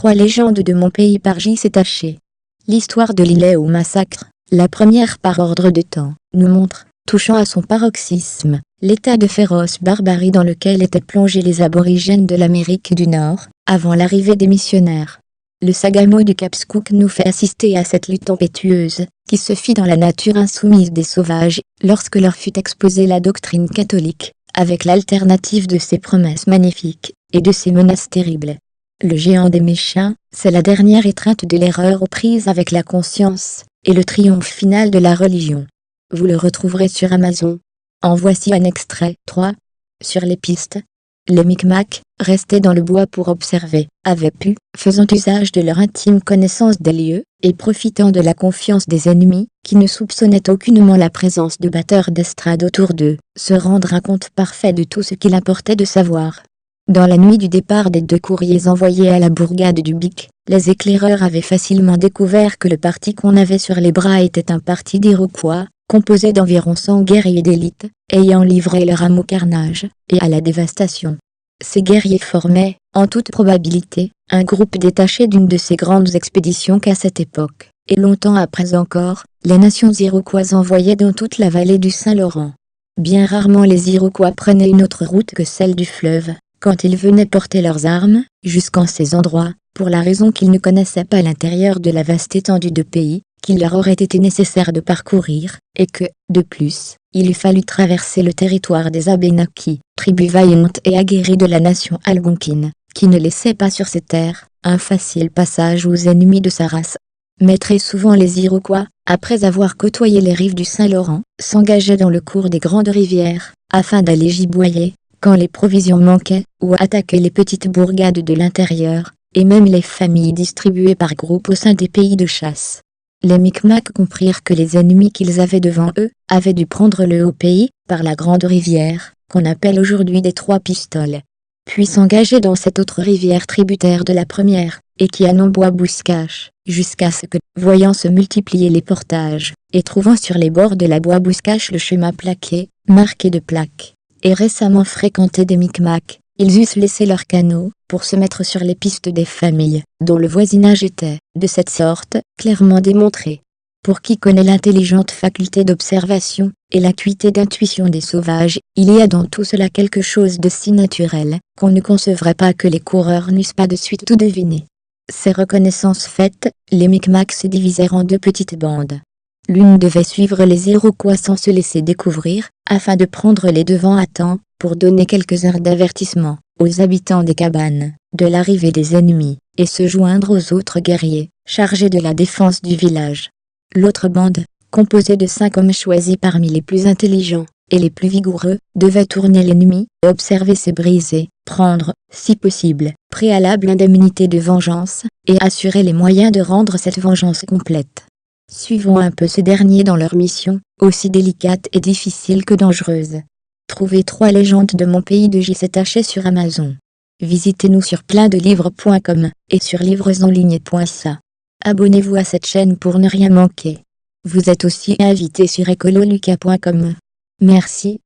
3 légendes de mon pays par J.C. Taché. L'histoire de l'îlet au massacre, la première par ordre de temps, nous montre, touchant à son paroxysme, l'état de féroce barbarie dans lequel étaient plongés les aborigènes de l'Amérique du Nord, avant l'arrivée des missionnaires. Le Sagamo du Cap Skook nous fait assister à cette lutte tempétueuse, qui se fit dans la nature insoumise des sauvages, lorsque leur fut exposée la doctrine catholique, avec l'alternative de ses promesses magnifiques, et de ses menaces terribles. Le géant des méchants, c'est la dernière étreinte de l'erreur aux prises avec la conscience, et le triomphe final de la religion. Vous le retrouverez sur Amazon. En voici un extrait. 3. Sur les pistes. Les Micmacs, restés dans le bois pour observer, avaient pu, faisant usage de leur intime connaissance des lieux, et profitant de la confiance des ennemis, qui ne soupçonnaient aucunement la présence de batteurs d'estrade autour d'eux, se rendre un compte parfait de tout ce qu'il importait de savoir. Dans la nuit du départ des 2 courriers envoyés à la bourgade du Bic, les éclaireurs avaient facilement découvert que le parti qu'on avait sur les bras était un parti d'Iroquois, composé d'environ 100 guerriers d'élite, ayant livré leur âme au carnage, et à la dévastation. Ces guerriers formaient, en toute probabilité, un groupe détaché d'une de ces grandes expéditions qu'à cette époque, et longtemps après encore, les nations iroquoises envoyaient dans toute la vallée du Saint-Laurent. Bien rarement les Iroquois prenaient une autre route que celle du fleuve, quand ils venaient porter leurs armes, jusqu'en ces endroits, pour la raison qu'ils ne connaissaient pas l'intérieur de la vaste étendue de pays, qu'il leur aurait été nécessaire de parcourir, et que, de plus, il eût fallu traverser le territoire des Abénaquis, tribu vaillante et aguerrie de la nation algonquine, qui ne laissait pas sur ces terres, un facile passage aux ennemis de sa race. Mais très souvent les Iroquois, après avoir côtoyé les rives du Saint-Laurent, s'engageaient dans le cours des grandes rivières, afin d'aller giboyer, quand les provisions manquaient, ou attaquer les petites bourgades de l'intérieur, et même les familles distribuées par groupes au sein des pays de chasse. Les Micmacs comprirent que les ennemis qu'ils avaient devant eux, avaient dû prendre le haut pays, par la grande rivière, qu'on appelle aujourd'hui des 3 pistoles. Puis s'engager dans cette autre rivière tributaire de la première, et qui a nom Bois-Bouscache, jusqu'à ce que, voyant se multiplier les portages, et trouvant sur les bords de la Bois-Bouscache le chemin plaqué, marqué de plaques, et récemment fréquenté des Micmacs, ils eussent laissé leurs canots, pour se mettre sur les pistes des familles, dont le voisinage était, de cette sorte, clairement démontré. Pour qui connaît l'intelligente faculté d'observation, et l'acuité d'intuition des sauvages, il y a dans tout cela quelque chose de si naturel, qu'on ne concevrait pas que les coureurs n'eussent pas de suite tout deviné. Ces reconnaissances faites, les Micmacs se divisèrent en 2 petites bandes. L'une devait suivre les Iroquois sans se laisser découvrir, afin de prendre les devants à temps, pour donner quelques heures d'avertissement aux habitants des cabanes, de l'arrivée des ennemis, et se joindre aux autres guerriers, chargés de la défense du village. L'autre bande, composée de 5 hommes choisis parmi les plus intelligents, et les plus vigoureux, devait tourner l'ennemi, observer ses brisées, prendre, si possible, préalable indemnité de vengeance, et assurer les moyens de rendre cette vengeance complète. Suivons un peu ces derniers dans leur mission, aussi délicate et difficile que dangereuse. Trouvez 3 légendes de mon pays de J.C. Taché sur Amazon. Visitez-nous sur pleinddelivres.com, et sur livresenligne.ca. Abonnez-vous à cette chaîne pour ne rien manquer. Vous êtes aussi invité sur ecololuca.com. Merci.